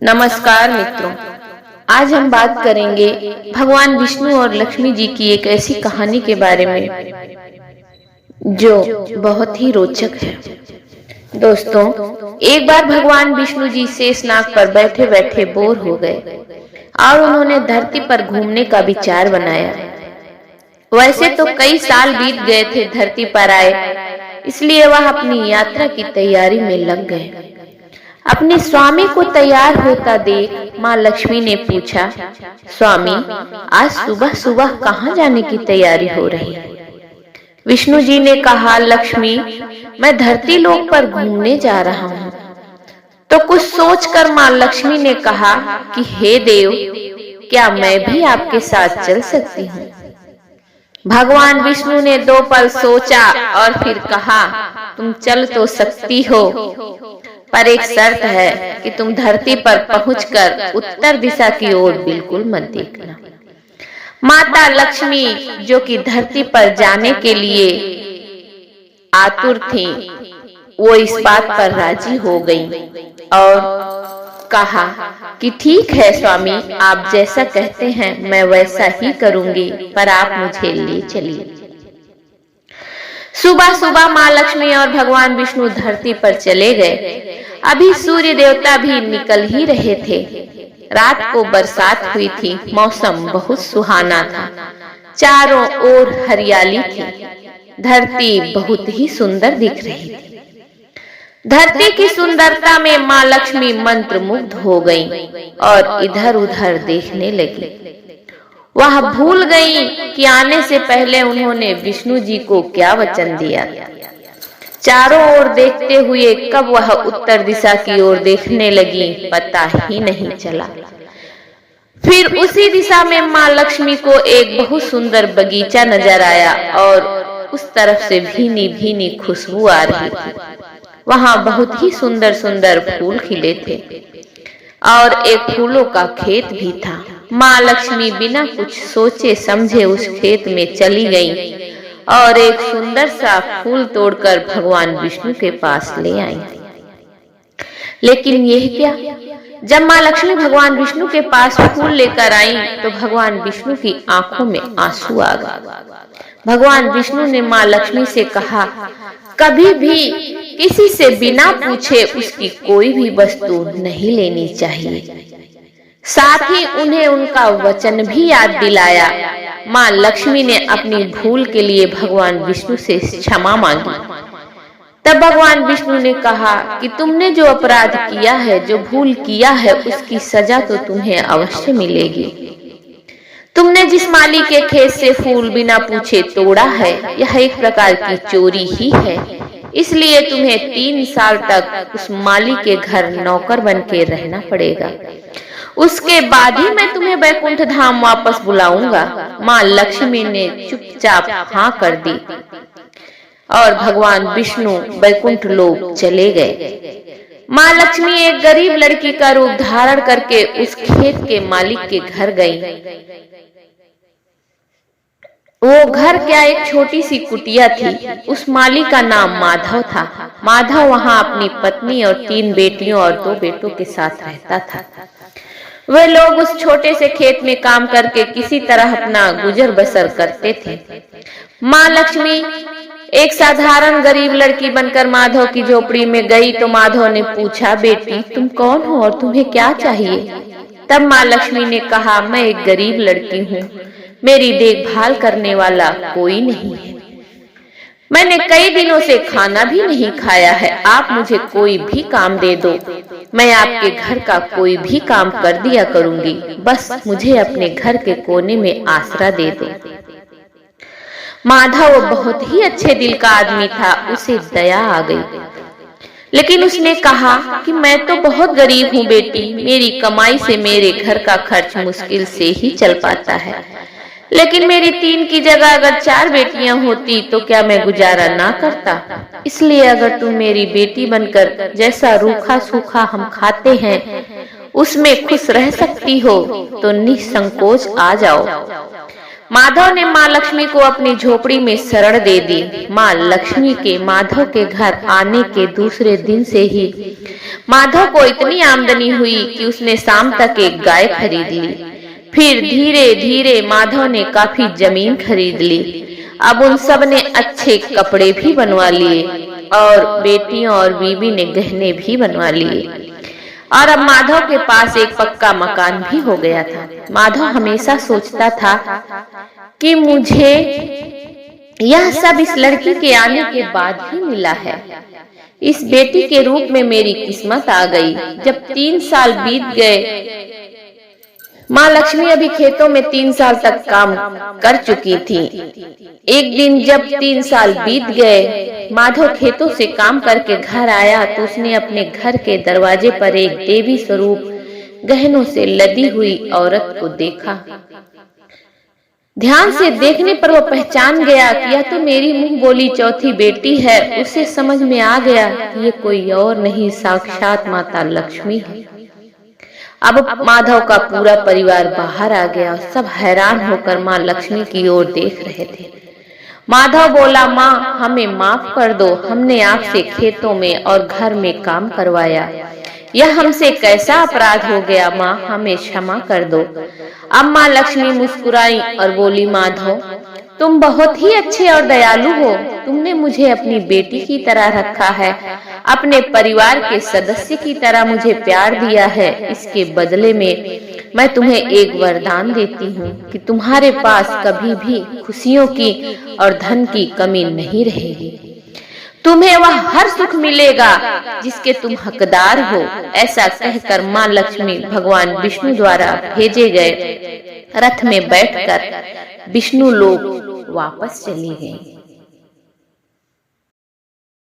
नमस्कार मित्रों, आज हम बात करेंगे भगवान विष्णु और लक्ष्मी जी की एक ऐसी कहानी के बारे में जो बहुत ही रोचक है। दोस्तों, एक बार भगवान विष्णु जी शेषनाग पर बैठे बैठे बोर हो गए और उन्होंने धरती पर घूमने का विचार बनाया। वैसे तो कई साल बीत गए थे धरती पर आए, इसलिए वह अपनी यात्रा की तैयारी में लग गए। अपने स्वामी को तैयार होता देख माँ लक्ष्मी ने पूछा, स्वामी, आज सुबह सुबह कहाँ जाने की तैयारी हो रही है? विष्णु जी ने कहा, लक्ष्मी, मैं धरती लोक पर घूमने जा रहा हूँ। तो कुछ सोचकर माँ लक्ष्मी ने कहा कि हे देव, क्या मैं भी आपके साथ चल सकती हूँ? भगवान विष्णु ने 2 पल सोचा और फिर कहा, तुम चल तो सकती हो, पर एक शर्त है कि तुम धरती पर पहुंचकर उत्तर दिशा की ओर बिल्कुल मत देखना। माता लक्ष्मी, जो कि धरती पर जाने के लिए आतुर थी, वो इस बात पर राजी हो गई और कहा कि ठीक है स्वामी, आप जैसा कहते हैं मैं वैसा ही करूंगी, पर आप मुझे ले चलिए। सुबह सुबह माँ लक्ष्मी और भगवान विष्णु धरती पर चले गए। अभी सूर्य देवता भी निकल ही रहे थे। रात को बरसात हुई थी, मौसम बहुत सुहाना था, चारों ओर हरियाली थी, धरती बहुत ही सुंदर दिख रही थी। धरती की सुंदरता में माँ लक्ष्मी मंत्रमुग्ध हो गईं और इधर उधर देखने लगी। वह भूल गई कि आने से पहले उन्होंने विष्णु जी को क्या वचन दिया। चारों ओर देखते हुए कब वह उत्तर दिशा की ओर देखने लगी, पता ही नहीं चला। फिर उसी दिशा में माँ लक्ष्मी को एक बहुत सुंदर बगीचा नजर आया और उस तरफ से भीनी भीनी खुशबू आ रही थी। वहां बहुत ही सुंदर सुंदर फूल खिले थे और एक फूलों का खेत भी था। माँ लक्ष्मी बिना कुछ सोचे समझे उस खेत में चली गईं और एक सुंदर सा फूल तोड़कर भगवान विष्णु के पास ले आई। लेकिन यह क्या, जब माँ लक्ष्मी भगवान विष्णु के पास फूल लेकर आई तो भगवान विष्णु की आंखों में आंसू आ गए। भगवान विष्णु ने माँ लक्ष्मी से कहा, कभी भी किसी से बिना पूछे उसकी कोई भी वस्तु नहीं लेनी चाहिए। साथ ही उन्हें उनका वचन भी याद दिलाया। माँ लक्ष्मी ने अपनी भूल के लिए भगवान विष्णु से क्षमा मांगी। तब भगवान विष्णु ने कहा कि तुमने जो अपराध किया है, जो भूल किया है, उसकी सजा तो तुम्हें अवश्य मिलेगी। तुमने जिस माली के खेत से फूल बिना पूछे तोड़ा है, यह एक प्रकार की चोरी ही है। इसलिए तुम्हें 3 साल तक उस माली के घर नौकर बन के रहना पड़ेगा। उसके बाद ही मैं तुम्हें बैकुंठ धाम वापस बुलाऊंगा। माँ लक्ष्मी ने चुपचाप हाँ कर दी और भगवान विष्णु बैकुंठ लोक चले गए। माँ लक्ष्मी एक गरीब लड़की का रूप धारण करके उस खेत के मालिक के घर गई। वो घर क्या, एक छोटी सी कुटिया थी। उस माली का नाम माधव था। माधव वहां अपनी पत्नी और 3 बेटियों और 2 बेटों के साथ रहता था। वे लोग उस छोटे से खेत में काम करके किसी तरह अपना गुजर बसर करते थे। माँ लक्ष्मी एक साधारण गरीब लड़की बनकर माधव की झोपड़ी में गई तो माधव ने पूछा, बेटी तुम कौन हो और तुम्हें क्या चाहिए? तब माँ लक्ष्मी ने कहा, मैं एक गरीब लड़की हूँ, मेरी देखभाल करने वाला कोई नहीं है। मैंने कई दिनों से खाना भी नहीं खाया है। आप मुझे कोई भी काम दे दो, मैं आपके घर का कोई भी काम कर दिया करूंगी। बस मुझे अपने घर के कोने में आसरा दे दो। माधव बहुत ही अच्छे दिल का आदमी था, उसे दया आ गई। लेकिन उसने कहा कि मैं तो बहुत गरीब हूँ बेटी, मेरी कमाई से मेरे घर का खर्च मुश्किल से ही चल पाता है। लेकिन मेरी 3 की जगह अगर 4 बेटियां होती तो क्या मैं गुजारा ना करता? इसलिए अगर तुम मेरी बेटी बनकर जैसा रूखा सूखा हम खाते हैं उसमें खुश रह सकती हो तो निसंकोच आ जाओ। माधव ने माँ लक्ष्मी को अपनी झोपड़ी में शरण दे दी। माँ लक्ष्मी के माधव के घर आने के दूसरे दिन से ही माधव को इतनी आमदनी हुई कि उसने शाम तक एक गाय खरीद ली। फिर धीरे धीरे माधव ने काफी जमीन खरीद ली। अब उन सब ने अच्छे कपड़े भी बनवा लिए और बेटियों और बीवी ने गहने भी बनवा लिए और अब माधव के पास एक पक्का मकान भी हो गया था। माधव हमेशा सोचता था कि मुझे यह सब इस लड़की के आने के बाद ही मिला है। इस बेटी के रूप में मेरी किस्मत आ गई। जब 3 साल बीत गए, माँ लक्ष्मी अभी खेतों में 3 साल तक काम कर चुकी थी। एक दिन जब 3 साल बीत गए, माधव खेतों से काम करके घर आया तो उसने अपने घर के दरवाजे पर एक देवी स्वरूप गहनों से लदी हुई औरत को देखा। ध्यान से देखने पर वह पहचान गया कि यह तो मेरी मुंह बोली चौथी बेटी है। उसे समझ में आ गया कि ये कोई और नहीं, साक्षात माता लक्ष्मी है। अब माधव का पूरा परिवार बाहर आ गया और सब हैरान होकर माँ लक्ष्मी की ओर देख रहे थे। माधव बोला, माँ हमें माफ कर दो, हमने आपसे खेतों में और घर में काम करवाया। यह हमसे कैसा अपराध हो गया, माँ हमें क्षमा कर दो। अब माँ लक्ष्मी मुस्कुराई और बोली, माधव तुम बहुत ही अच्छे और दयालु हो। तुमने मुझे अपनी बेटी की तरह रखा है, अपने परिवार के सदस्य की तरह मुझे प्यार दिया है। इसके बदले में मैं तुम्हें एक वरदान देती हूँ कि तुम्हारे पास कभी भी खुशियों की और धन की कमी नहीं रहेगी। तुम्हें वह हर सुख मिलेगा जिसके तुम हकदार हो। ऐसा कहकर माँ लक्ष्मी भगवान विष्णु द्वारा भेजे गए रथ में बैठकर विष्णु लोक वापस चली गई।